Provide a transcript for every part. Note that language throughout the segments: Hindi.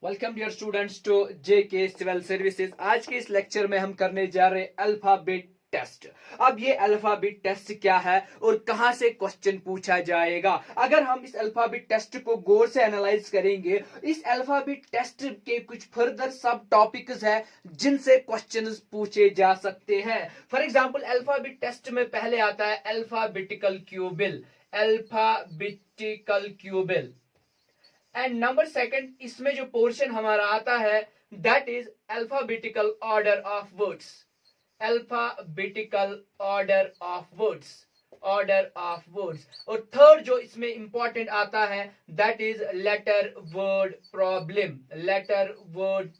Welcome dear students to JK civil services. आज के इस लेक्चर में हम करने जा रहे हैं अल्फाबेट टेस्ट। अब ये अल्फाबेट टेस्ट क्या है और कहां से क्वेश्चन पूछा जाएगा। अगर हम इस अल्फाबेट टेस्ट को गौर से एनालाइज करेंगे, इस अल्फाबेट टेस्ट के कुछ फर्दर सब टॉपिक्स है जिनसे क्वेश्चंस पूछे जा सकते हैं। फॉर एग्जांपल अल्फाबेट टेस्ट में पहले आता है अल्फाबेटिकल क्यूबिल। अल्फाबेटिकल क्यूबिल एंड नंबर सेकंड इसमें जो पोर्शन हमारा आता है that is alphabetical order of words. Alphabetical order of words और थर्ड जो इसमें इंपॉर्टेंट आता है that is letter word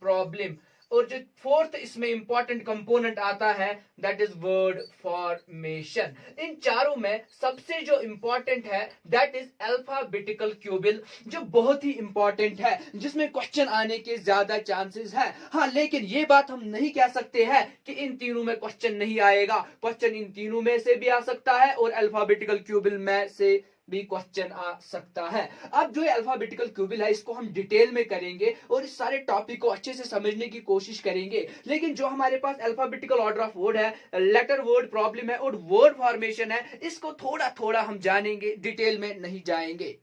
problem. और जो फोर्थ इसमें इंपॉर्टेंट कंपोनेंट आता है दैट इज वर्ड फॉर्मेशन। इन चारों में सबसे जो इंपॉर्टेंट है दैट इज अल्फाबेटिकल क्यूबिल, जो बहुत ही इंपॉर्टेंट है, जिसमें क्वेश्चन आने के ज्यादा चांसेस है। हाँ, लेकिन ये बात हम नहीं कह सकते हैं कि इन तीनों में क्वेश्चन नहीं आएगा। क्वेश्चन इन तीनों में से भी आ सकता है और अल्फाबेटिकल क्यूबिल में से भी क्वेश्चन आ सकता है। अब जो अल्फाबेटिकल क्यूबिल है इसको हम डिटेल में करेंगे और इस सारे टॉपिक को अच्छे से समझने की कोशिश करेंगे। लेकिन जो हमारे पास अल्फाबेटिकल ऑर्डर ऑफ वर्ड है, लेटर वर्ड प्रॉब्लम है और वर्ड फॉर्मेशन है, इसको थोड़ा थोड़ा हम जानेंगे, डिटेल में नहीं जाएंगे।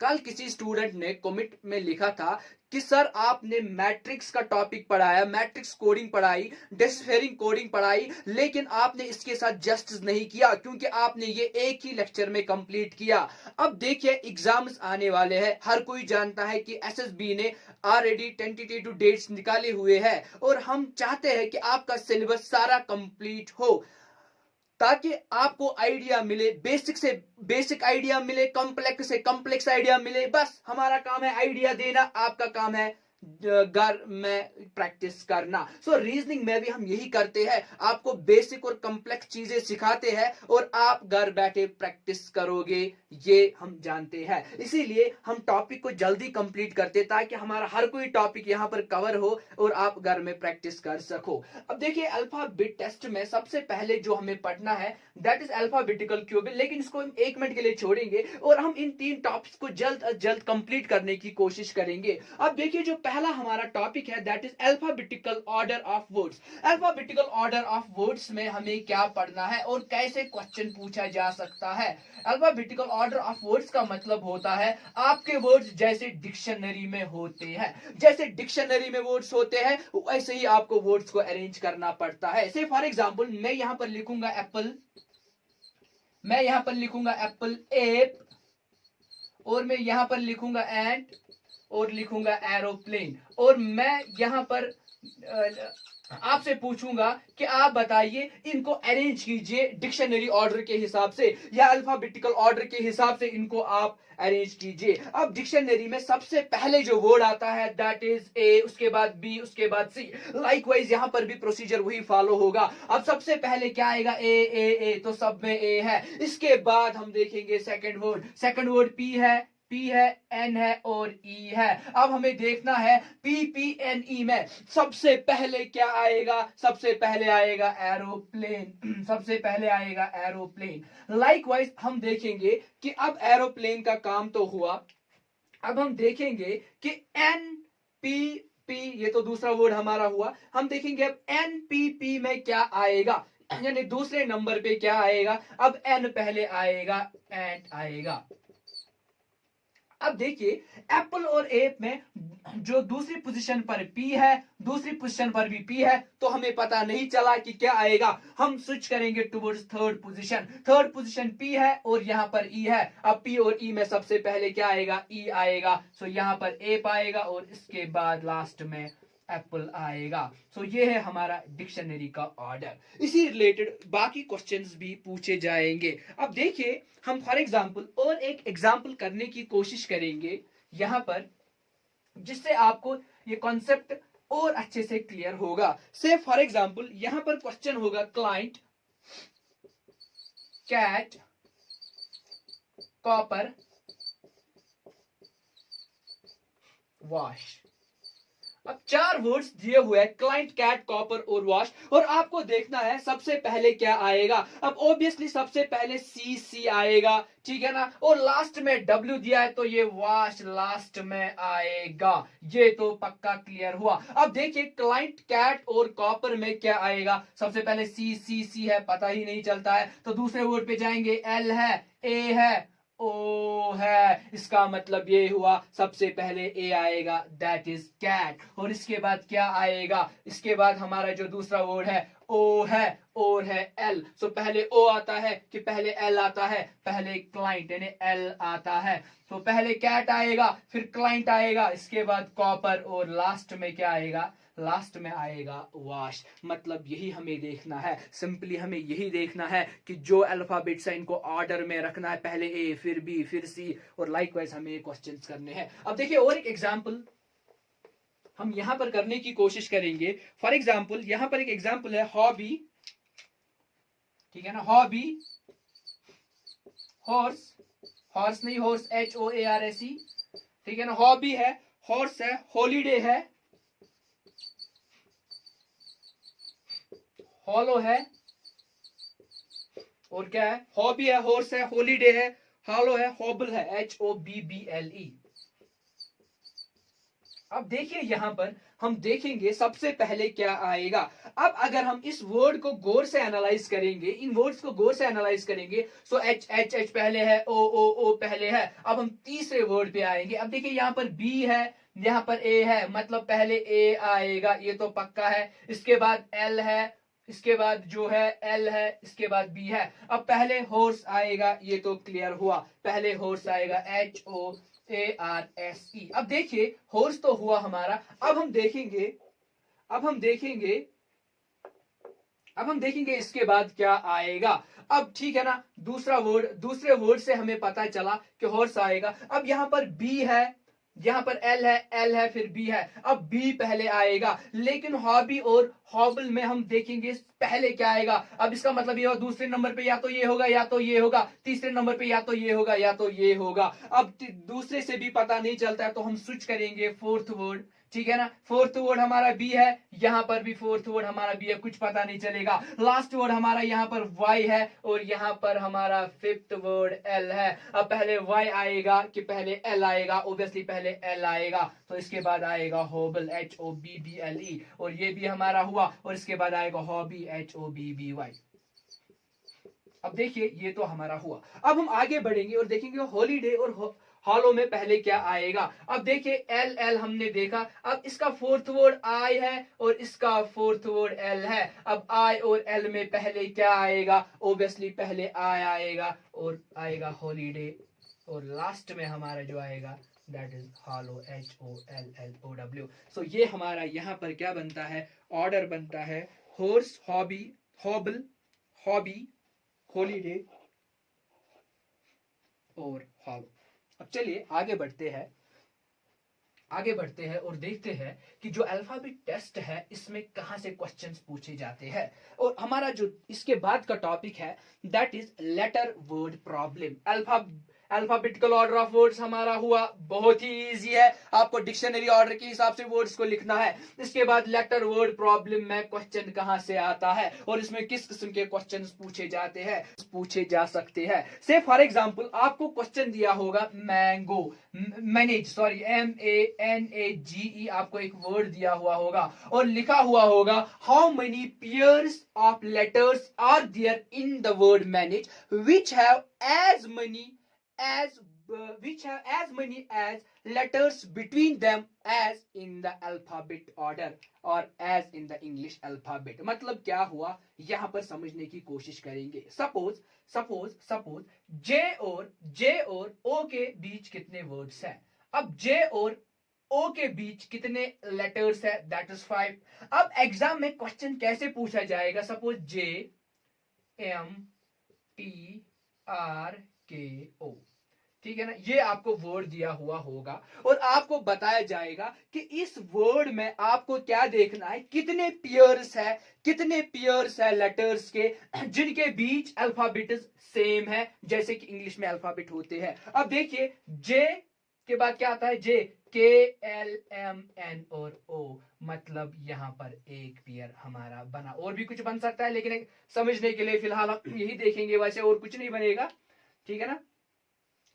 कल किसी स्टूडेंट ने कमेंट में लिखा था कि सर आपने मैट्रिक्स का टॉपिक पढ़ाया, मैट्रिक्स कोडिंग पढ़ाई, डेसिफरिंग कोडिंग पढ़ाई, लेकिन आपने इसके साथ जस्टिस नहीं किया क्योंकि आपने ये एक ही लेक्चर में कंप्लीट किया। अब देखिए एग्जाम्स आने वाले हैं, हर कोई जानता है कि एसएसबी ने ऑलरेडी टेंटेटिव डेट्स निकाले हुए हैं और हम चाहते हैं कि आपका सिलेबस सारा कंप्लीट हो ताकि आपको आइडिया मिले, बेसिक से बेसिक आइडिया मिले, कॉम्प्लेक्स से कॉम्प्लेक्स आइडिया मिले। बस हमारा काम है आइडिया देना, आपका काम है घर में प्रैक्टिस करना। सो रीजनिंग में भी हम यही करते हैं, आपको बेसिक और कॉम्प्लेक्स चीजें सिखाते हैं और आप घर बैठे प्रैक्टिस करोगे, ये हम जानते हैं। इसीलिए हम टॉपिक को जल्दी कंप्लीट करते ताकि हमारा हर कोई टॉपिक यहां पर कवर हो और आप घर में प्रैक्टिस कर सको। अब देखिए अल्फाबेट टेस्ट में सबसे पहले जो हमें पढ़ना है दैट इज अल्फाबेटिकल क्यूबिल, लेकिन इसको हम 1 मिनट के लिए छोड़ेंगे और हम इन 3 टॉपिक्स को जल्द अज जल्द कंप्लीट करने की कोशिश करेंगे। अब देखिए जो पहला हमारा टॉपिक है that is alphabetical order of words. Alphabetical order of words में हमें क्या पढ़ना है और कैसे क्वेश्चन पूछा जा सकता है। अल्फाबेटिकल ऑर्डर ऑफ वर्ड्स का मतलब होता है आपके वर्ड्स जैसे डिक्शनरी में होते हैं, जैसे डिक्शनरी में वर्ड्स होते हैं वैसे ही आपको वर्ड्स को अरेंज करना पड़ता है। से फॉर एग्जांपल मैं यहां पर लिखूंगा एप्पल, मैं यहां पर लिखूंगा एप्पल एप, और मैं यहां पर लिखूंगा एंट और लिखूंगा एरोप्लेन। और मैं यहां पर आपसे पूछूंगा कि आप बताइए इनको अरेंज कीजिए डिक्शनरी ऑर्डर के हिसाब से या अल्फाबेटिकल ऑर्डर के हिसाब से इनको आप अरेंज कीजिए। अब डिक्शनरी में सबसे पहले जो वर्ड आता है दैट इज ए, उसके बाद बी, उसके बाद सी। लाइकवाइज यहां पर भी प्रोसीजर वही फॉलो होगा। अब सबसे पहले क्या आएगा, ए, तो सब में ए है। इसके बाद हम देखेंगे सेकंड वर्ड पी है, एन है और ई है। अब हमें देखना है पी में सबसे पहले क्या आएगा, सबसे पहले आएगा एरोप्लेन, सबसे पहले आएगा एरोप्लेन। लाइकवाइज हम देखेंगे कि अब एरोप्लेन का काम तो हुआ, अब हम देखेंगे कि एन पी, ये तो दूसरा वर्ड हमारा हुआ। हम देखेंगे अब एनपीपी में क्या आएगा, यानी दूसरे नंबर पे क्या आएगा। अब एन पहले आएगा, एंड आएगा। अब देखिए एप्पल और एप में जो दूसरी पोजीशन पर पी है, दूसरी पोजीशन पर भी पी है, तो हमें पता नहीं चला कि क्या आएगा। हम स्विच करेंगे टुवर्ड्स थर्ड पोजीशन पी है और यहां पर ई है। अब पी और ई में सबसे पहले क्या आएगा, ई आएगा। सो यहां पर एप आएगा और इसके बाद लास्ट में एप्पल आएगा। सो ये है हमारा डिक्शनरी का ऑर्डर। इसी रिलेटेड बाकी क्वेश्चंस भी पूछे जाएंगे। अब देखिए हम फॉर एग्जांपल और एक एग्जांपल करने की कोशिश करेंगे यहां पर, जिससे आपको ये कॉन्सेप्ट और अच्छे से क्लियर होगा। से फॉर एग्जांपल यहां पर क्वेश्चन होगा क्लाइंट, कैट, कॉपर, वॉश। अब 4 वर्ड्स दिए हुए हैं, क्लाइंट, कैट, कॉपर और वॉश, और आपको देखना है सबसे पहले क्या आएगा। अब ऑब्वियसली सबसे पहले सी आएगा, ठीक है ना, और लास्ट में डब्ल्यू दिया है तो ये वॉश लास्ट में आएगा। ये तो पक्का क्लियर हुआ। अब देखिए क्लाइंट, कैट और कॉपर में क्या आएगा। सबसे पहले सी है, पता ही नहीं चलता है, तो दूसरे वर्ड पे जाएंगे, एल है, ए है, ओ है, इसका मतलब ये हुआ सबसे पहले ए आएगा, दैट इज कैट। और इसके बाद क्या आएगा, इसके बाद हमारा जो दूसरा वर्ड है ओ है, और है एल। सो पहले ओ आता है कि पहले एल आता है, पहले क्लाइंट यानी एल आता है। तो पहले कैट आएगा, फिर क्लाइंट आएगा, इसके बाद कॉपर, और लास्ट में क्या आएगा, लास्ट में आएगा वॉश। मतलब यही हमें देखना है, सिंपली हमें यही देखना है कि जो अल्फाबेट्स है इनको ऑर्डर में रखना है, पहले ए फिर बी फिर सी, और लाइकवाइज हमें क्वेश्चंस करने हैं। अब देखिए और एक एग्जांपल हम यहां पर करने की कोशिश करेंगे। फॉर एग्जांपल यहां पर एक एग्जांपल है हॉबी, ठीक है ना, हॉबी, हॉर्स, हॉर्स नहीं, हॉर्स HOARSE, ठीक है ना, हॉबी है, हॉर्स है, हॉलीडे है, हॉलो है, और क्या है, हॉबी है, हॉर्स है, हॉलीडे है, हॉलो है, हॉबल है, HOBBLE। अब देखिए यहां पर हम देखेंगे सबसे पहले क्या आएगा। अब अगर हम इस वर्ड को गौर से एनालाइज करेंगे, इन वर्ड्स को गौर से एनालाइज करेंगे, सो एच एच एच पहले है, ओ ओ ओ पहले है। अब हम तीसरे वर्ड पे आएंगे। अब देखिए यहां पर बी है, यहां पर ए है, मतलब पहले ए आएगा, ये तो पक्का है। इसके बाद एल है, इसके बाद जो है एल है, इसके बाद बी है। अब पहले हॉर्स आएगा, ये तो क्लियर हुआ, पहले हॉर्स आएगा, HOARSE। अब देखिए हॉर्स तो हुआ हमारा। अब हम देखेंगे, अब हम देखेंगे, अब हम देखेंगे इसके बाद क्या आएगा। अब ठीक है ना, दूसरा वर्ड, दूसरे वर्ड से हमें पता चला कि हॉर्स आएगा। अब यहां पर बी है, यहां पर एल है, एल है, फिर बी है। अब बी पहले आएगा, लेकिन हॉबी और हॉबल में हम देखेंगे पहले क्या आएगा। अब इसका मतलब ये हो, दूसरे नंबर पे या तो ये होगा या तो ये होगा, तीसरे नंबर पे या तो ये होगा या तो ये होगा। अब दूसरे से भी पता नहीं चलता है तो हम स्विच करेंगे फोर्थ वर्ड, ठीक है ना। फोर्थ वर्ड हमारा बी है, यहां पर भी फोर्थ वर्ड हमारा बी है, कुछ पता नहीं चलेगा। लास्ट वर्ड हमारा यहां पर वाई है, और यहां पर हमारा फिफ्थ वर्ड एल है। अब पहले वाई आएगा कि पहले एल आएगा, ऑब्वियसली पहले एल आएगा, तो इसके बाद आएगा हॉबल, HOBBLE, और ये भी हमारा हुआ, और इसके बाद आएगा हॉबी, HOBBY। अब देखिए ये तो हमारा हुआ। अब हम आगे बढ़ेंगे और देखेंगे हॉलीडे और हॉलो में पहले क्या आएगा। अब देखिए एल एल हमने देखा, अब इसका फोर्थ वर्ड आई है और इसका फोर्थ वर्ड एल है। अब आई और एल में पहले क्या आएगा, ऑब्वियसली पहले आई आएगा, और आएगा हॉलीडे, और लास्ट में हमारा जो आएगा दैट इज हॉलो, HOLLOW। सो ये हमारा यहाँ पर क्या बनता है, ऑर्डर बनता है, हॉर्स, हॉबी, हॉबल, हॉबी, हॉलीडे और हॉलो। अब चलिए आगे बढ़ते हैं, आगे बढ़ते हैं और देखते हैं कि जो अल्फाबेट टेस्ट है इसमें कहां से क्वेश्चंस पूछे जाते हैं। और हमारा जो इसके बाद का टॉपिक है that is letter word problem. Alphabetical order of words हमारा हुआ, बहुत ही इजी है, आपको डिक्शनरी ऑर्डर के हिसाब से वर्ड्स को लिखना है। इसके बाद लेटर वर्ड प्रॉब्लम में क्वेश्चन कहां से आता है और इसमें किस किस्म के क्वेश्चंस पूछे जाते हैं, पूछे जा सकते हैं। से फॉर एग्जांपल आपको क्वेश्चन दिया होगा मैंगो, मैनेज, सॉरी MANAGE, आपको एक वर्ड दिया हुआ होगा और लिखा हुआ होगा how many pairs of letters are there in the word manage which have as many as which have as many as letters between them as in the alphabet order or as in the English alphabet। मतलब क्या हुआ यहां पर समझने की कोशिश करेंगे। सपोज सपोज सपोज जे और ओ के बीच कितने वर्ड्स हैं। अब जे और ओ के बीच कितने लेटर्स है, दैट इज 5। अब एग्जाम में क्वेश्चन कैसे पूछा जाएगा, सपोज JMTRKO, ठीक है ना, ये आपको वर्ड दिया हुआ होगा और आपको बताया जाएगा कि इस वर्ड में आपको क्या देखना है, कितने पेयर्स है, कितने पेयर्स है लेटर्स के जिनके बीच अल्फाबेट सेम है जैसे कि इंग्लिश में अल्फाबेट होते हैं। अब देखिए जे के बाद क्या आता है, जे KLMN और O, मतलब यहाँ पर एक पेयर हमारा बना। और भी कुछ बन सकता है, लेकिन समझने के लिए फिलहाल हम यही देखेंगे, वैसे और कुछ नहीं बनेगा, ठीक है ना।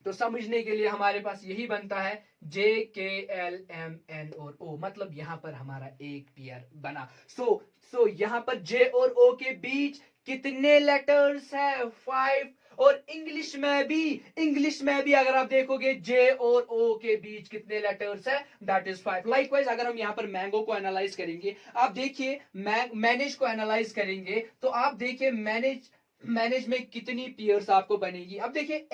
तो समझने के लिए हमारे पास यही बनता है JKLMN और O, मतलब यहां पर हमारा एक पेयर बना। सो यहां पर J और O के बीच कितने लेटर्स है? 5। और इंग्लिश में भी अगर आप देखोगे J और O के बीच कितने लेटर्स है? That is 5। लाइकवाइज अगर हम यहाँ पर मैंगो को एनालाइज करेंगे, आप देखिए मैनेज को एनालाइज करेंगे, तो आप देखिए मैनेज में कितनी पेयर्स आपको बनेगी। अब देखिए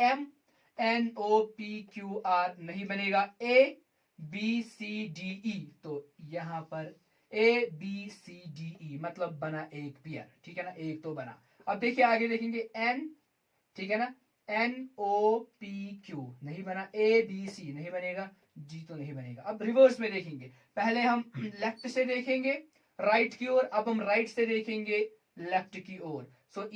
MNOPQR नहीं बनेगा, ABCDE, तो यहां पर ABCDE मतलब बना एक पेयर, ठीक है ना, एक तो बना। अब देखिए आगे देखेंगे N, ठीक है ना, NOPQ नहीं बना, ABC नहीं बनेगा, G तो नहीं बनेगा। अब रिवर्स में देखेंगे, पहले हम लेफ्ट से देखेंगे राइट की ओर, अब हम राइट से देखेंगे लेफ्ट की ओर। सो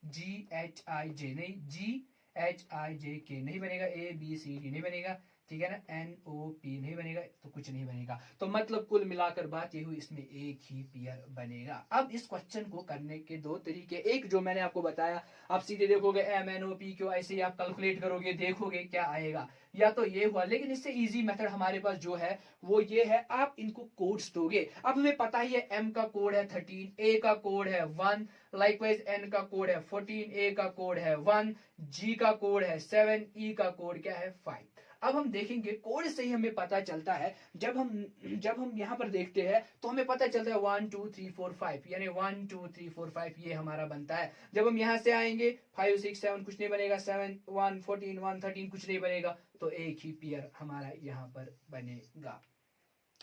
EFGHIJ नहीं, GHIJK नहीं बनेगा, ABCD नहीं बनेगा, ठीक है ना, NOP नहीं बनेगा, तो कुछ नहीं बनेगा। तो मतलब कुल मिलाकर बात ये हुई, इसमें एक ही पेयर बनेगा। अब इस क्वेश्चन को करने के दो तरीके, एक जो मैंने आपको बताया, आप सीधे देखोगे MNOPQ, ऐसे ही आप कैलकुलेट करोगे, देखोगे क्या आएगा, या तो ये हुआ। लेकिन इससे इजी मेथड हमारे पास जो है वो ये है, आप इनको कोड्स दोगे। अब हमें पता ही है M का कोड है 13, A का कोड है 1, लाइकवाइज N का कोड है 14, A का कोड है 1, G का कोड है 7, E का कोड क्या है 5। अब हम देखेंगे कोड से ही हमें पता चलता है, जब हम यहां पर देखते हैं तो हमें पता चलता है 1 2 3 4 5, यानी 1 2 3 4 5 ये हमारा बनता है। जब हम यहां से आएंगे 5 6 7 कुछ नहीं बनेगा, 7 1 14 1 13 कुछ नहीं बनेगा, तो एक ही पेयर हमारा यहां पर बनेगा।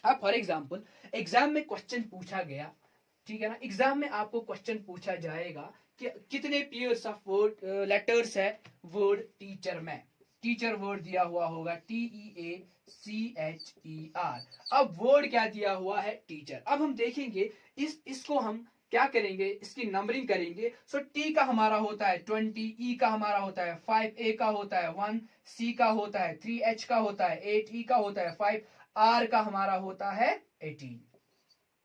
अब फॉर एग्जाम्पल एग्जाम में क्वेश्चन पूछा गया, ठीक है ना, एग्जाम में आपको क्वेश्चन पूछा जाएगा कि कितने पेयर्स ऑफ वर्ड लेटर्स है वर्ड टीचर में। टीचर वर्ड दिया हुआ होगा TEACHER। अब वर्ड क्या दिया हुआ है? टीचर। अब हम देखेंगे इसको हम क्या करेंगे, इसकी नंबरिंग करेंगे। सो टी का हमारा होता है 20, ई का हमारा होता है 5, ए का होता है 1, सी का होता है 3, एच का होता है 8, ई का होता है 5, आर का हमारा होता है 18।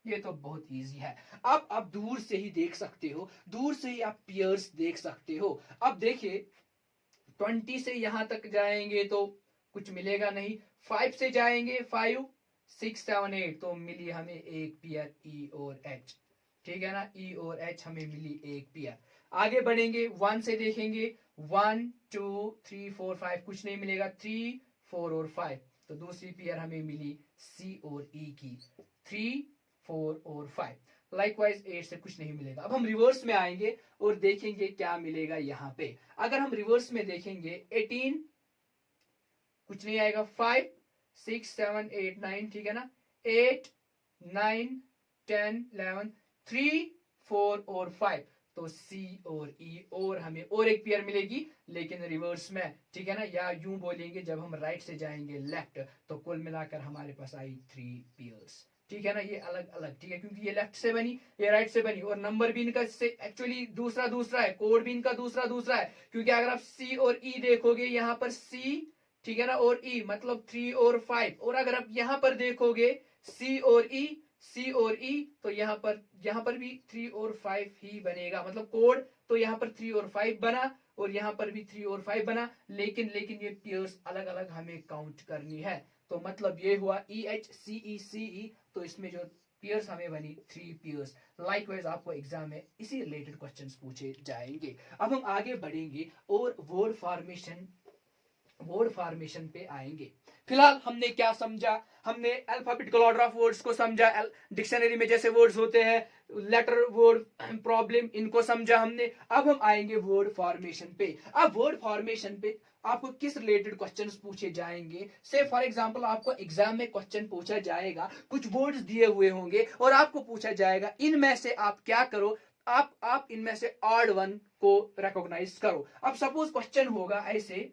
ये तो बहुत इजी है। अब आप दूर से ही देख सकते हो, दूर से ही आप पेयर्स देख सकते हो। अब देखिए 20 से यहां तक जाएंगे तो कुछ मिलेगा नहीं, 5 से जाएंगे 5 6 7 8, तो मिली हमें एक पेयर ई और एच, ठीक है ना, ई और एच हमें मिली एक पेयर। आगे बढ़ेंगे 1 से देखेंगे 1 2 3 4 5 कुछ नहीं मिलेगा, 3 4 और 5, तो दूसरी पेयर हमें मिली सी और ई की 3 4 और 5। लाइकवाइज 8 से कुछ नहीं मिलेगा। अब हम रिवर्स में आएंगे और देखेंगे क्या मिलेगा यहाँ पे। अगर हम रिवर्स में देखेंगे 18 कुछ नहीं आएगा, 5 6 7 8 9, ठीक है ना, 8 9 10 11 3 4 और 5, तो सी और ई और हमें और एक पेयर मिलेगी, लेकिन रिवर्स में, ठीक है ना, या यूं बोलेंगे जब हम राइट से जाएंगे लेफ्ट, तो कुल मिलाकर हमारे पास आई 3 पेयर्स, ठीक है ना, ये अलग अलग, ठीक है, क्योंकि ये लेफ्ट से बनी, ये राइट से बनी, और नंबर भी इनका से एक्चुअली दूसरा दूसरा है, कोड भी इनका दूसरा दूसरा है, क्योंकि अगर आप सी और ई देखोगे यहाँ पर सी, ठीक है ना, और ई मतलब 3 और 5, और अगर आप यहां पर देखोगे सी और ई, सी और ई, तो यहां पर भी 3 और 5 ही बनेगा, मतलब कोड तो यहां पर 3 और 5 बना, और यहां पर भी 3 और 5 बना, लेकिन ये पेयर्स अलग अलग हमें काउंट करनी है। तो मतलब ये हुआ EHCECE, तो इसमें जो पेयर्स हमें बनी 3 पेयर्स। लाइकवाइज आपको एग्जाम में इसी रिलेटेड क्वेश्चंस पूछे जाएंगे। अब हम आगे बढ़ेंगे और वर्ड फॉर्मेशन पे आएंगे। फिलहाल हमने क्या समझा, हमने अल्फाबेटिकल ऑर्डर ऑफ वर्ड्स को समझा, डिक्शनरी में जैसे वर्ड्स होते हैं, लेटर वर्ड प्रॉब्लम, इनको समझा हमने। अब हम आएंगे वर्ड फॉर्मेशन पे। अब वर्ड फॉर्मेशन पे आपको किस रिलेटेड क्वेश्चंस पूछे जाएंगे, से फॉर एग्जांपल आपको एग्जाम में क्वेश्चन पूछा जाएगा, कुछ वर्ड्स दिए हुए होंगे और आपको पूछा जाएगा इनमें से आप क्या करो, आप इनमें से ऑड वन को रिकॉग्नाइज करो। अब सपोज क्वेश्चन होगा ऐसे,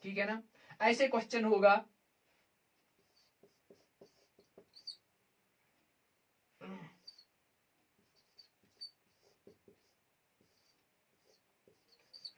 ठीक है ना, ऐसे क्वेश्चन होगा,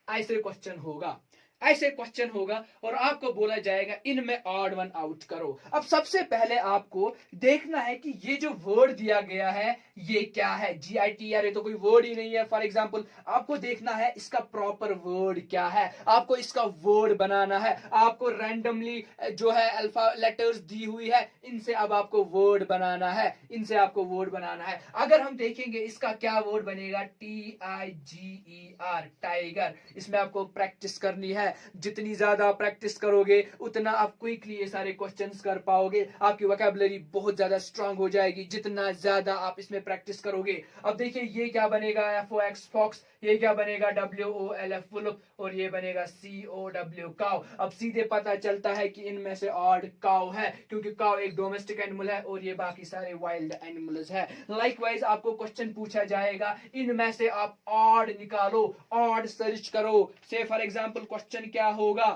ऐसे क्वेश्चन होगा ऐसे क्वेश्चन होगा और आपको बोला जाएगा इनमें ऑड वन आउट करो। अब सबसे पहले आपको देखना है कि ये जो वर्ड दिया गया है ये क्या है। GITR ये तो कोई वर्ड ही नहीं है। फॉर एग्जांपल आपको देखना है इसका प्रॉपर वर्ड क्या है, आपको इसका वर्ड बनाना है। आपको रैंडमली जो है अल्फा लेटर्स दी हुई है, इनसे अब आपको वर्ड बनाना है, इनसे आपको वर्ड बनाना है। अगर हम देखेंगे इसका क्या वर्ड बनेगा, TIGER टाइगर। इसमें आपको प्रैक्टिस करनी है, जितनी ज्यादा प्रैक्टिस करोगे उतना आप क्विकली ये सारे क्वेश्चंस कर पाओगे, आपकी वोकैबुलरी बहुत ज्यादा स्ट्रांग हो जाएगी जितना ज्यादा आप इसमें प्रैक्टिस करोगे। अब देखिए ये क्या बनेगा, FOX फॉक्स, ये क्या बनेगा, WOLF वुल्फ, और ये बनेगा COW काउ। अब सीधे पता चलता है कि इनमें से ऑड काउ है, क्योंकि काउ एक डोमेस्टिक एनिमल है और ये बाकी सारे वाइल्ड एनिमल्स है। लाइकवाइज आपको क्वेश्चन पूछा जाएगा, इनमें से आप ऑड निकालो, ऑड सर्च करो। से फॉर एग्जांपल क्वेश्चन क्या होगा,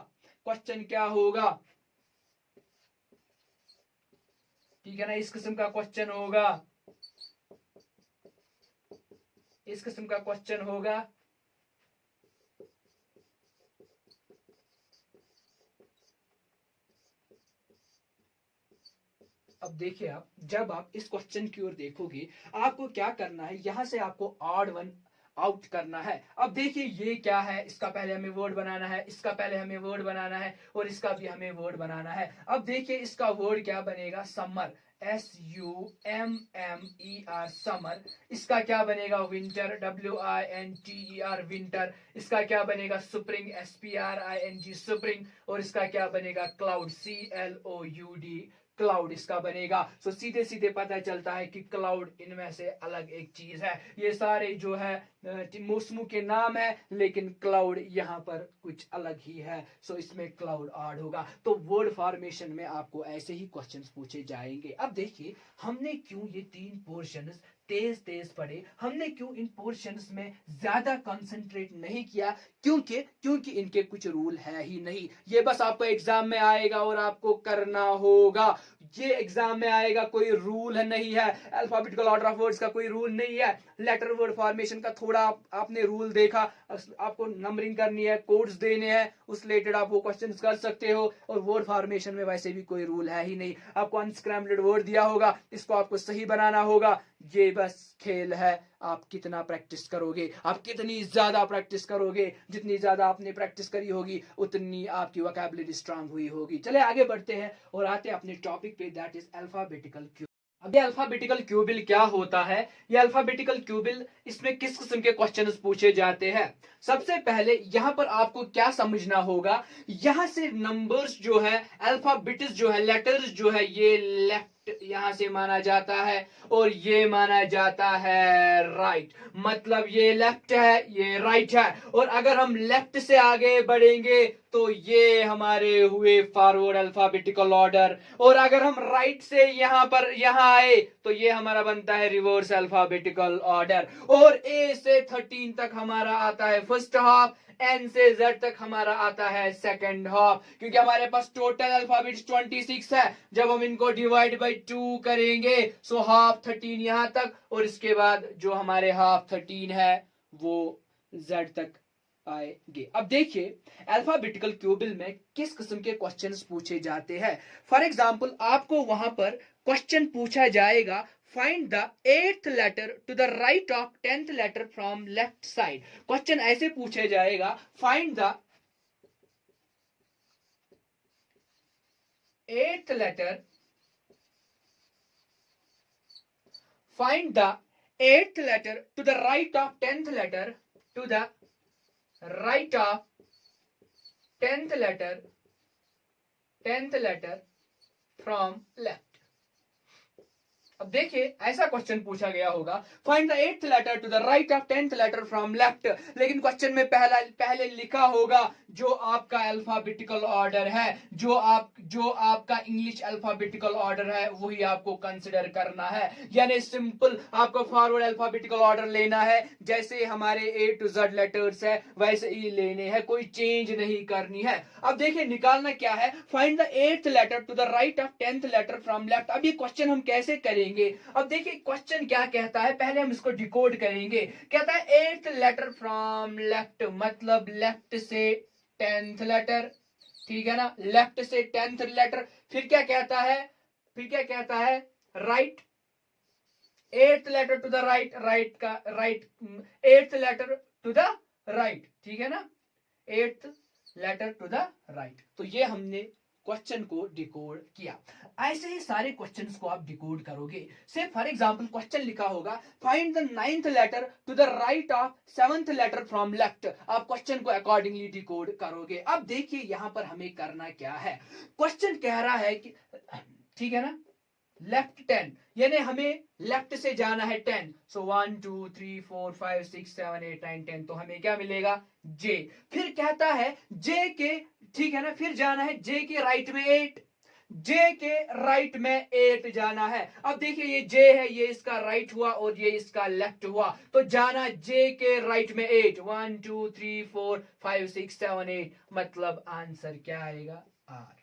क्वेश्चन क्या होगा, ठीक है ना, इस किस्म का क्वेश्चन होगा, इस किस्म का क्वेश्चन होगा। अब देखिए आप जब आप इस क्वेश्चन की ओर देखोगे आपको क्या करना है, यहां से आपको ऑड वन आउट करना है। अब देखिए ये क्या है, इसका पहले हमें वर्ड बनाना है, इसका पहले हमें वर्ड बनाना है और इसका भी हमें वर्ड बनाना है। अब देखिए इसका वर्ड क्या बनेगा, समर, SUMMER समर। इसका क्या बनेगा, विंटर, WINTER विंटर। इसका क्या बनेगा, स्प्रिंग, SPRING स्प्रिंग। और इसका क्या बनेगा, क्लाउड, CLOUD क्लाउड इसका बनेगा। सो सीधे सीधे पता चलता है कि क्लाउड इनमें से अलग एक चीज है। ये सारे जो है मौसमों के नाम है, लेकिन क्लाउड यहाँ पर कुछ अलग ही है। सो इसमें क्लाउड ऑड होगा। तो वर्ड फॉर्मेशन में आपको ऐसे ही क्वेश्चंस पूछे जाएंगे। अब देखिए हमने क्यों ये तीन पोर्शंस तेज तेज पढ़े, हमने क्यों इन पोर्शंस में ज्यादा कंसंट्रेट नहीं किया, क्योंकि इनके कुछ रूल है ही नहीं। ये बस आपको एग्जाम में आएगा और आपको करना होगा। ये एग्जाम में आएगा, कोई रूल नहीं है। अल्फाबेटिकल ऑर्डर ऑफ वर्ड्स का कोई रूल नहीं है। लेटर वर्ड फॉर्मेशन का थोड़ा आपने रूल देखा, आपको नंबरिंग करनी है, कोड्स देने हैं, उस रिलेटेड आप वो क्वेश्चंस कर सकते हो। और वर्ड फॉर्मेशन में वैसे भी कोई रूल है ही नहीं। आपको अनस्क्रैम्बल्ड वर्ड दिया होगा, इसको आपको सही बनाना होगा। ये बस खेल है, आप कितना प्रैक्टिस करोगे, आप कितनी ज्यादा प्रैक्टिस करोगे, जितनी ज्यादा आपने प्रैक्टिस करी होगी उतनी आपकी वोकैबुलरी स्ट्रांग हुई होगी। चले आगे बढ़ते हैं और आते हैं अपने टॉपिक पे, दैट इज अल्फाबेटिकल क्यूबिल। अब ये अल्फाबेटिकल क्यूबिल क्या होता है, ये अल्फाबेटिकल क्यूबिल, इसमें किस किस्म के क्वेश्चंस पूछे जाते हैं। सबसे पहले यहां पर आपको क्या समझना होगा, यहां से नंबर्स जो है, अल्फाबेट्स जो है, लेटर्स जो है, ये लेफ्ट यहां से माना जाता है और ये माना जाता है राइट। मतलब ये लेफ्ट है, ये राइट है। और अगर हम लेफ्ट से आगे बढ़ेंगे तो ये हमारे हुए फॉरवर्ड अल्फाबेटिकल ऑर्डर, और अगर हम राइट से यहां पर यहां आए तो ये हमारा बनता है रिवर्स अल्फाबेटिकल ऑर्डर। और A से 13 तक हमारा आता है फर्स्ट हाफ, N से Z तक हमारा आता है सेकंड हाफ, क्योंकि हमारे पास टोटल अल्फाबेट्स 26 है। जब हम इनको डिवाइड बाई 2 करेंगे सो हाफ 13 यहां तक, और इसके बाद जो हमारे हाफ 13 है वो Z तक आएंगे। अब देखिए अल्फाबेटिकल क्यूबिल में किस किस्म के क्वेश्चंस पूछे जाते हैं। फॉर एग्जांपल आपको वहां पर क्वेश्चन पूछा जाएगा, find the 8th letter to the right of 10th letter from left side. Question ऐसे पूछे जाएगा, find the 8th letter, find the 8th letter to the right of 10th letter, to the right of 10th letter from left। अब देखिए ऐसा क्वेश्चन पूछा गया होगा, find the 8th letter to the right of 10th letter from left. लेकिन क्वेश्चन में पहले लिखा होगा जो आपका अल्फाबेटिकल ऑर्डर है, जो आपका इंग्लिश अल्फाबेटिकल ऑर्डर है वही आपको कंसिडर करना है। यानी सिंपल आपको फॉरवर्ड अल्फाबेटिकल ऑर्डर लेना है, जैसे हमारे A to Z लेटर्स है वैसे ही लेने हैं, कोई चेंज नहीं करनी है। अब देखिए निकालना क्या है, find the 8th letter to the right of 10th letter from left. अब ये क्वेश्चन हम कैसे करेंगे। अब देखिए क्वेश्चन क्या कहता है, पहले हम इसको डिकोड करेंगे। कहता है 8th लेटर फ्रॉम लेफ्ट, मतलब लेफ्ट से 10th लेटर, ठीक है ना, लेफ्ट से 10th लेटर, फिर क्या कहता है, right 8th letter to the right, right का right 8th letter to the right, ठीक है ना, 8th letter to the right. तो ये हमने क्वेश्चन को डिकोड किया। ऐसे ही सारे क्वेश्चंस को आप डिकोड करोगे। से फॉर एग्जांपल क्वेश्चन लिखा होगा find the 9th letter to the right of 7th letter from left. आप क्वेश्चन को अकॉर्डिंगली डिकोड करोगे। अब देखिए यहां पर हमें करना क्या है। क्वेश्चन कह रहा है कि, ठीक है ना, लेफ्ट 10, यानी हमें लेफ्ट से जाना है 10। सो 1 2 3 4 5 6 7 8 9 10, तो हमें क्या मिलेगा, जे। फिर कहता है जे के, ठीक है ना, फिर जाना है जे के राइट में 8, जे के राइट में 8 जाना है। अब देखिए ये जे है, ये इसका राइट हुआ और ये इसका लेफ्ट हुआ, तो जाना जे के राइट में 8, 1 2 3 4 5 6 7 8, मतलब आंसर क्या आएगा, आर।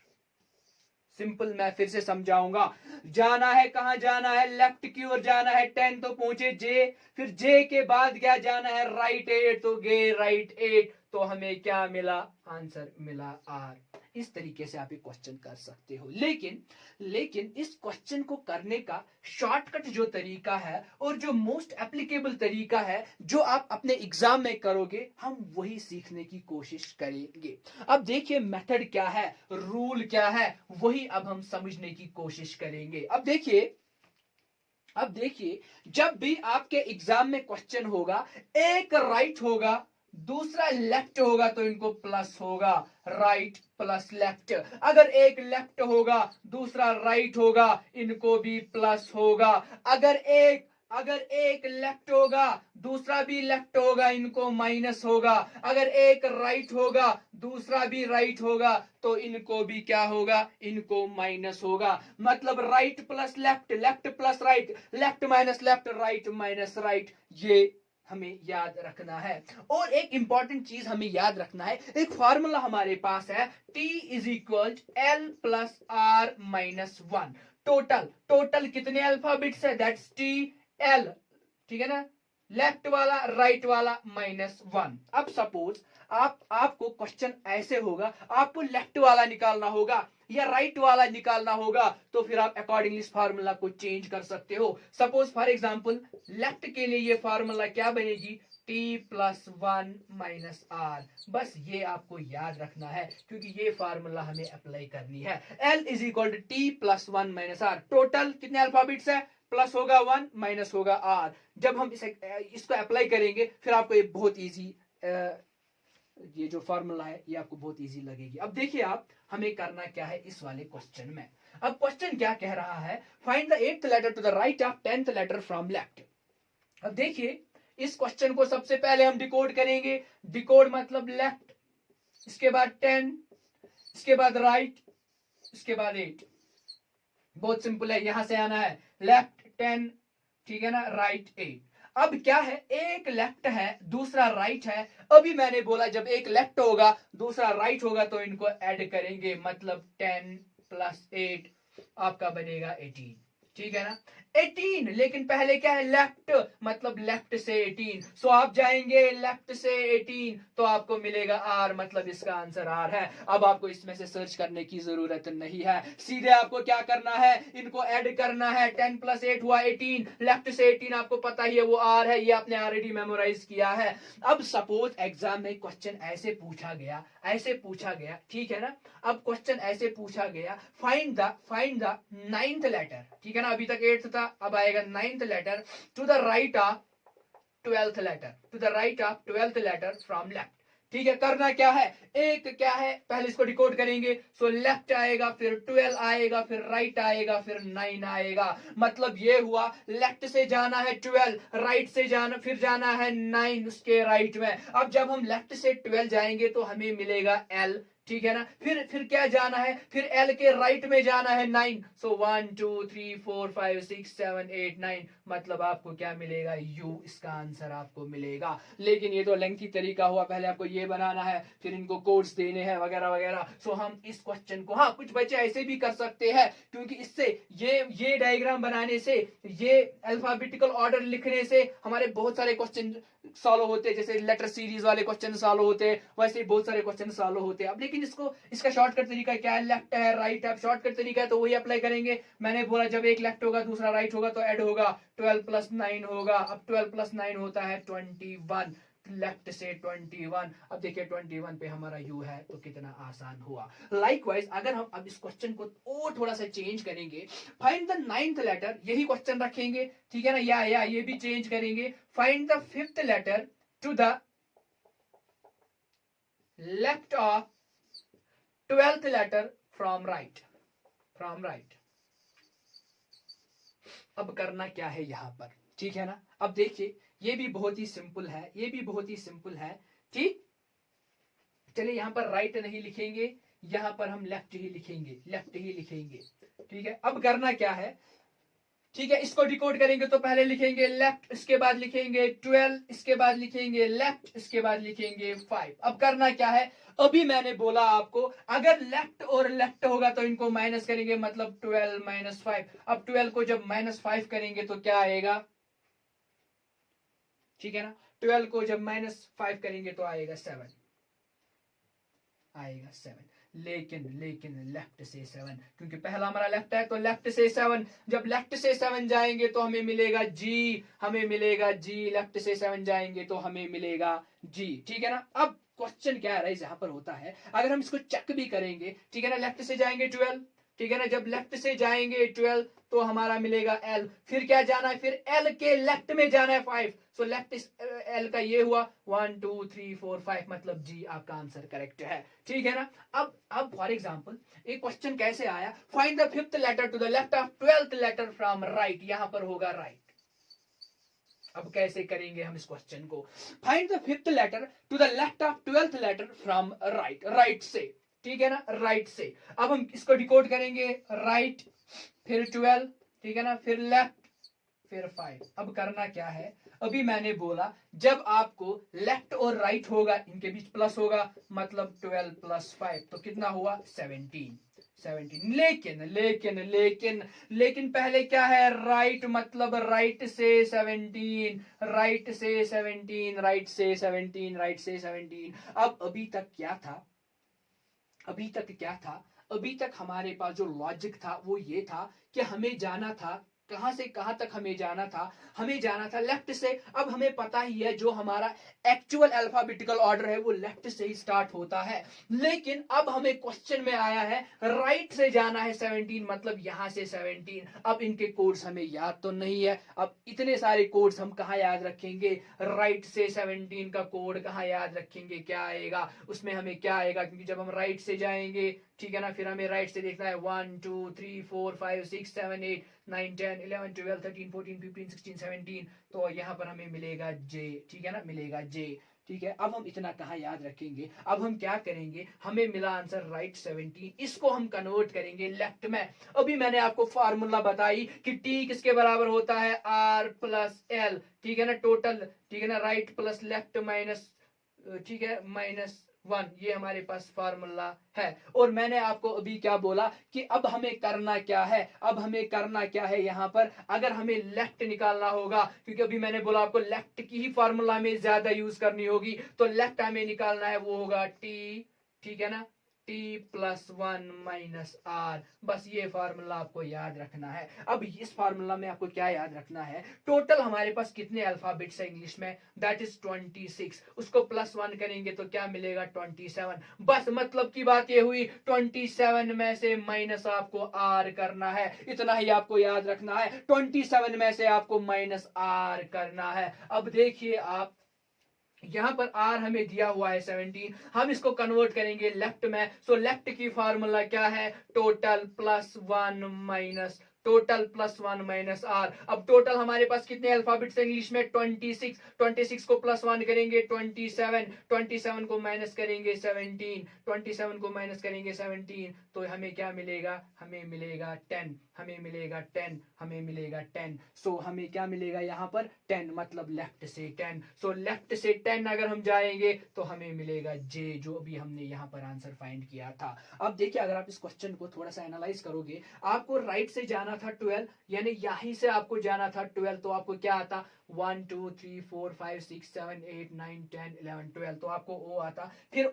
सिंपल, मैं फिर से समझाऊंगा। जाना है, कहां जाना है, लेफ्ट की ओर जाना है 10, तो पहुंचे जे, फिर जे के बाद क्या जाना है, राइट 8, तो गए राइट 8, तो हमें क्या मिला, आंसर मिला आर। इस तरीके से आप ये क्वेश्चन कर सकते हो। लेकिन इस क्वेश्चन को करने का शॉर्टकट जो तरीका है और जो मोस्ट एप्लीकेबल तरीका है, जो आप अपने एग्जाम में करोगे, हम वही सीखने की कोशिश करेंगे। अब देखिए मेथड क्या है, रूल क्या है, वही अब हम समझने की कोशिश करेंगे। अब देखिए जब भी आपके एग्जाम में क्वेश्चन होगा, एक राइट होगा दूसरा लेफ्ट होगा, तो इनको प्लस होगा, राइट प्लस लेफ्ट। अगर एक लेफ्ट होगा दूसरा राइट होगा, इनको भी प्लस होगा। अगर एक लेफ्ट होगा दूसरा भी लेफ्ट होगा, इनको माइनस होगा। अगर एक राइट होगा दूसरा भी राइट होगा, तो इनको भी क्या होगा, इनको माइनस होगा। मतलब right plus left, left plus right, left minus left, right minus right, ये हमें याद रखना है। और एक इंपॉर्टेंट चीज हमें याद रखना है, एक फॉर्मूला हमारे पास है, T is equal L plus R minus 1। Total कितने अल्फाबेट्स है, दैट्स T L, ठीक है ना, लेफ्ट वाला राइट वाला माइनस 1। अब सपोज आपको क्वेश्चन ऐसे होगा, आपको लेफ्ट वाला निकालना होगा या राइट वाला निकालना होगा, तो फिर आप अकॉर्डिंगली इस फार्मूला को चेंज कर सकते हो। सपोज फॉर एग्जांपल लेफ्ट के लिए ये फार्मूला क्या बनेगी, t प्लस 1 माइनस आर। बस ये आपको याद रखना है, क्योंकि ये फार्मूला हमें अप्लाई करनी है। L is equal to T plus 1 minus R. Total कितने अल्फाबेट्स है, प्लस होगा 1 माइनस होगा आर। जब हम इसको अप्लाई करेंगे, फिर आपको ये बहुत इजी, ये जो फॉर्मूला है ये आपको बहुत इजी लगेगी। अब देखिए आप हमें करना क्या है इस वाले क्वेश्चन में। अब क्वेश्चन क्या कह रहा है, find the 8th letter to the right of 10th letter from left. अब देखिए इस क्वेश्चन को सबसे पहले हम डिकोड करेंगे। डिकोड मतलब लेफ्ट, इसके बाद 10, इसके बाद राइट, इसके बाद 8। बहुत सिंपल है, यहां से आना है लेफ्ट 10, ठीक है ना, राइट 8। अब क्या है, एक लेफ्ट है दूसरा राइट है। अभी मैंने बोला जब एक लेफ्ट होगा दूसरा राइट होगा, तो इनको ऐड करेंगे, मतलब 10 प्लस 8 आपका बनेगा 18, ठीक है ना, 18। लेकिन पहले क्या है, लेफ्ट, मतलब लेफ्ट से 18। सो आप जाएंगे लेफ्ट से 18, तो आपको मिलेगा आर, मतलब इसका आंसर आर है। अब आपको इसमें से सर्च करने की जरूरत नहीं है, सीधे आपको क्या करना है, इनको ऐड करना है। 10 प्लस 8 हुआ 18, लेफ्ट से 18 आपको पता ही है वो आर है, ये आपने ऑलरेडी मेमोराइज किया है। अब सपोज एग्जाम में क्वेश्चन ऐसे पूछा गया, ठीक है ना। अब क्वेश्चन ऐसे पूछा गया, फाइंड द 9th लेटर, ठीक है ना, अभी तक 8th था, अब आएगा 9th letter to the right of 12th letter from left. ठीक है, करना क्या है, एक क्या है, पहले इसको डिकोड करेंगे। सो लेफ्ट आएगा, फिर 12 आएगा, फिर राइट आएगा, फिर 9 आएगा। मतलब ये हुआ, लेफ्ट से जाना है 12, राइट से जाना, फिर जाना है 9 उसके राइट में। अब जब हम लेफ्ट से 12 जाएंगे, तो हमें मिलेगा L, ठीक है ना। फिर क्या जाना है, फिर L के राइट में जाना है 9, सो 1 2 3 4 5 6 7 8 9, मतलब आपको क्या मिलेगा, U इसका आंसर आपको मिलेगा। लेकिन ये तो लेंथी तरीका हुआ, पहले आपको ये बनाना है, फिर इनको कोड्स देने हैं वगैरह वगैरह। सो हम इस क्वेश्चन को, हाँ कुछ बच्चे ऐसे भी कर सकते हैं, क्योंकि इससे ये डायग्राम बनाने से, ये अल्फाबेटिकल ऑर्डर लिखने से हमारे बहुत सारे क्वेश्चन सॉल्व होते हैं, जैसे लेटर सीरीज वाले क्वेश्चन सॉल्व होते हैं, वैसे ही बहुत सारे क्वेश्चन सॉल्व होते हैं। अब लेकिन इसका शॉर्टकट तरीका क्या है, लेफ्ट है राइट है, शॉर्टकट तरीका है तो वही अप्लाई करेंगे। मैंने बोला जब एक लेफ्ट होगा दूसरा राइट होगा तो ऐड होगा, 12 प्लस 9 होगा। अब 12 प्लस 9 होता है 21, लेफ्ट से 21। अब देखिए 21 पे हमारा यू है, तो कितना आसान हुआ। लाइकवाइज अगर हम अब इस क्वेश्चन को और थोड़ा सा चेंज करेंगे, फाइंड द 9th लेटर, यही क्वेश्चन रखेंगे, ठीक है ना, या ये भी चेंज करेंगे, find the 5th letter to the left of 12th letter from right, अब करना क्या है यहां पर, ठीक है ना। अब देखिए ये भी बहुत ही सिंपल है, ठीक। चलिए यहां पर राइट नहीं लिखेंगे, यहां पर हम लेफ्ट ही लिखेंगे, ठीक है। अब करना क्या है, ठीक है, इसको डिकोड करेंगे तो पहले लिखेंगे लेफ्ट, इसके बाद लिखेंगे 12, इसके बाद लिखेंगे लेफ्ट, इसके बाद लिखेंगे 5। अब करना क्या है, अभी मैंने बोला आपको अगर लेफ्ट और लेफ्ट होगा तो इनको माइनस करेंगे, मतलब 12 माइनस 5। अब 12 को जब माइनस 5 करेंगे तो क्या आएगा, ठीक है ना, 12 को जब माइनस 5 करेंगे तो आएगा 7, लेकिन लेफ्ट से 7, क्योंकि पहला हमारा लेफ्ट है तो लेफ्ट से 7, जब लेफ्ट से 7 जाएंगे तो हमें मिलेगा जी, लेफ्ट से 7 जाएंगे तो हमें मिलेगा जी, ठीक है ना। अब क्वेश्चन क्या है यहाँ पर होता है, अगर हम इसको चेक भी करेंगे, ठीक है ना, लेफ्ट से जाएंगे 12, ठीक है ना, जब लेफ्ट से जाएंगे 12 तो हमारा मिलेगा L, फिर क्या जाना है, फिर L के लेफ्ट में जाना है 5, सो लेफ्ट L का ये हुआ 1 2 3 4 5, मतलब जी आपका आंसर करेक्ट है, ठीक है ना। अब फॉर एग्जांपल एक क्वेश्चन कैसे आया, find the 5th letter to the left of 12th letter from right, यहां पर होगा राइट। अब कैसे करेंगे हम इस क्वेश्चन को, find the 5th letter to the left of 12th letter from right से, ठीक है ना, राइट से। अब हम इसको डिकोड करेंगे, राइट फिर 12, ठीक है ना, फिर लेफ्ट फिर 5। अब करना क्या है, अभी मैंने बोला जब आपको लेफ्ट और राइट होगा इनके बीच प्लस होगा, मतलब 12 प्लस 5 तो कितना हुआ 17। लेकिन पहले क्या है, राइट मतलब राइट से 17, राइट से 17। अब अभी तक हमारे पास जो लॉजिक था वो ये था कि हमें जाना था कहां से कहां तक, हमें जाना था लेफ्ट से। अब हमें पता ही है जो हमारा एक्चुअल अल्फाबेटिकल ऑर्डर है वो लेफ्ट से ही स्टार्ट होता है, लेकिन अब हमें क्वेश्चन में आया है राइट से जाना है 17, मतलब यहां से 17। अब इनके कोड्स हमें याद तो नहीं है, अब इतने सारे कोड्स हम कहां याद रखेंगे, राइट से 17 का कोड कहां याद रखेंगे, क्या आएगा उसमें, हमें क्या आएगा, क्योंकि जब हम राइट से जाएंगे, ठीक है ना, फिर हमें राइट से देखना है 1 2 3 4 5 6 7 8 9 10 11 12 13 14 15 16 17, तो यहाँ पर हमें मिलेगा जे, ठीक है ना, मिलेगा जे, ठीक है। अब हम इतना कहाँ याद रखेंगे, अब हम क्या करेंगे, हमें मिला आंसर राइट 17, इसको हम कन्वर्ट करेंगे लेफ्ट में। अभी मैंने आपको फार्मूला बताई कि टी किसके बराबर होता है, आर प्लस एल, ठीक है ना, टोटल, ठीक है ना, राइट प्लस लेफ्ट माइनस, ठीक है, -1, ये हमारे पास फार्मूला है। और मैंने आपको अभी क्या बोला कि अब हमें करना क्या है, यहाँ पर अगर हमें लेफ्ट निकालना होगा, क्योंकि अभी मैंने बोला आपको लेफ्ट की ही फार्मूला हमें ज्यादा यूज करनी होगी, तो लेफ्ट हमें निकालना है, वो होगा टी, ठीक है ना, टी प्लस 1 माइनस आर, बस ये फार्मूला आपको याद रखना है। अब इस फार्मूला में आपको क्या याद रखना है, टोटल हमारे पास कितने अल्फाबेट्स है इंग्लिश में, दैट इज 26, उसको प्लस 1 करेंगे तो क्या मिलेगा 27। बस मतलब की बात ये हुई, 27 में से माइनस आपको आर करना है, इतना ही आपको याद रखना है, 27 में से आपको माइनस आर करना है। अब देखिए आप यहां पर आर हमें दिया हुआ है 17, हम इसको कन्वर्ट करेंगे लेफ्ट में, सो लेफ्ट की फार्मूला क्या है, total plus 1 minus total +1 minus R. अब टोटल हमारे पास कितने अल्फाबेट्स हैं इंग्लिश में? 26। 26 को +1 करेंगे 27, 27 को माइनस करेंगे 17, 27 को माइनस करेंगे 17, तो हमें क्या मिलेगा? हमें मिलेगा 10, हमें मिलेगा 10, हमें मिलेगा 10। सो हमें क्या मिलेगा यहाँ पर? 10, मतलब लेफ्ट से 10। सो लेफ्ट से 10 अगर हम जाएंगे तो हमें मिलेगा जे, जो अभी हमने यहाँ पर आंसर फाइंड किया था। अब देखिए, अगर आप इस क्वेश्चन को थोड़ा सा एनालाइज करोगे, आपको राइट से जाना था 12, यानी यहीं से आपको जाना था 12, तो आपको क्या आता? 1 2 3 4 5 6 7 8 9 10 11 12, तो आपको ओ आता। फिर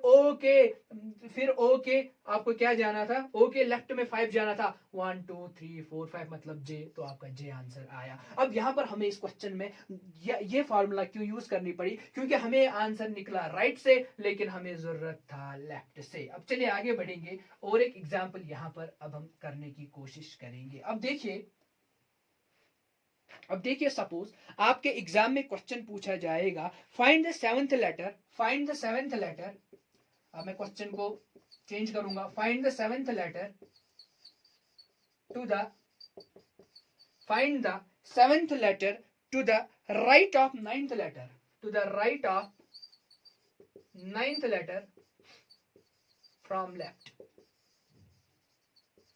ओ के आपको क्या जाना था? ओ के लेफ्ट में 5 जाना था, 1 2 3 4 5, मतलब जे, तो आपका जे आंसर आया। अब यहाँ पर हमें इस क्वेश्चन में ये फार्मूला क्यों यूज करनी पड़ी? क्योंकि हमें आंसर निकला राइट से, लेकिन हमें जरूरत था लेफ्ट से। अब चलिए आगे बढ़ेंगे और एक एग्जाम्पल यहाँ पर अब हम करने की कोशिश करेंगे। अब देखिए सपोज आपके एग्जाम में क्वेश्चन पूछा जाएगा, find the seventh letter, find the seventh letter. अब मैं क्वेश्चन को चेंज करूंगा, find the seventh letter to the, find the seventh letter to the right of ninth letter, to the right of ninth letter from left,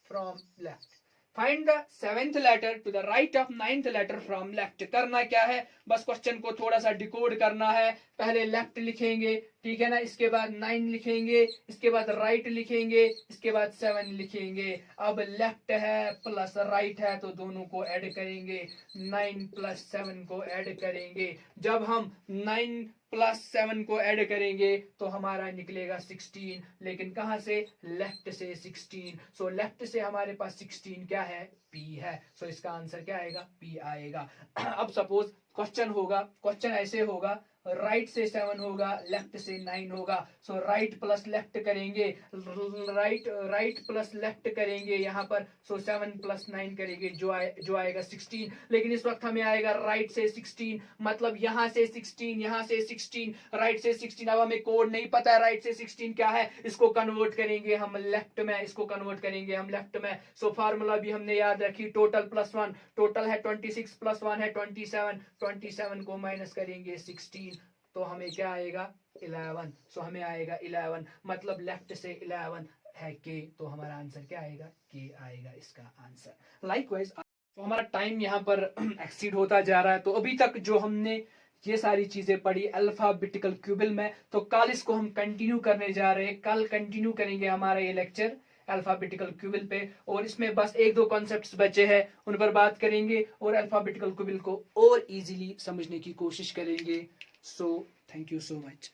from left. Find the seventh letter to the right of ninth letter from left. करना क्या है? बस क्वेश्चन को थोड़ा सा डिकोड करना है। पहले लेफ्ट लिखेंगे, ठीक है ना, इसके बाद 9 लिखेंगे, इसके बाद राइट लिखेंगे, इसके बाद 7 लिखेंगे। अब लेफ्ट है प्लस राइट है तो दोनों को ऐड करेंगे, 9 + 7 को ऐड करेंगे। जब हम 9 + 7 को ऐड करेंगे तो हमारा निकलेगा 16, लेकिन कहां से? लेफ्ट से 16। सो लेफ्ट से हमारे पास 16 क्या है? पी है। सो इसका आंसर क्या आएगा? पी आएगा। अब सपोज क्वेश्चन होगा, क्वेश्चन ऐसे होगा, राइट से 7 होगा, लेफ्ट से 9 होगा। सो राइट प्लस लेफ्ट करेंगे, राइट प्लस लेफ्ट करेंगे यहाँ पर। सो 7 + 9 करेंगे, जो आएगा 16। लेकिन इस वक्त हमें आएगा राइट से 16, मतलब यहाँ से 16, यहाँ से 16, राइट से 16। अब हमें कोड नहीं पता है राइट से 16 क्या है, इसको कन्वर्ट करेंगे हम लेफ्ट में, इसको कन्वर्ट करेंगे हम लेफ्ट में। सो फार्मूला भी हमने याद रखी, टोटल +1, टोटल है 26 + 1 है 27, 27 को माइनस करेंगे 16, तो हमें क्या आएगा? 11। सो हमें आएगा 11, मतलब लेफ्ट से 11 है के, तो हमारा आंसर क्या आएगा? के आएगा इसका आंसर। लाइकवाइज तो हमारा टाइम यहाँ पर एक्सीड होता जा रहा है। तो अभी तक जो हमने ये सारी चीजें पढ़ी अल्फाबेटिकल क्यूबल में, तो कल इसको हम कंटिन्यू करने जा रहे हैं। कल कंटिन्यू करेंगे हमारा ये लेक्चर अल्फाबेटिकल क्यूबल पे, और इसमें बस 1-2 कॉन्सेप्ट्स बचे हैं, उन पर बात करेंगे और अल्फाबेटिकल क्यूबल को और इजीली समझने की कोशिश करेंगे। So thank you so much.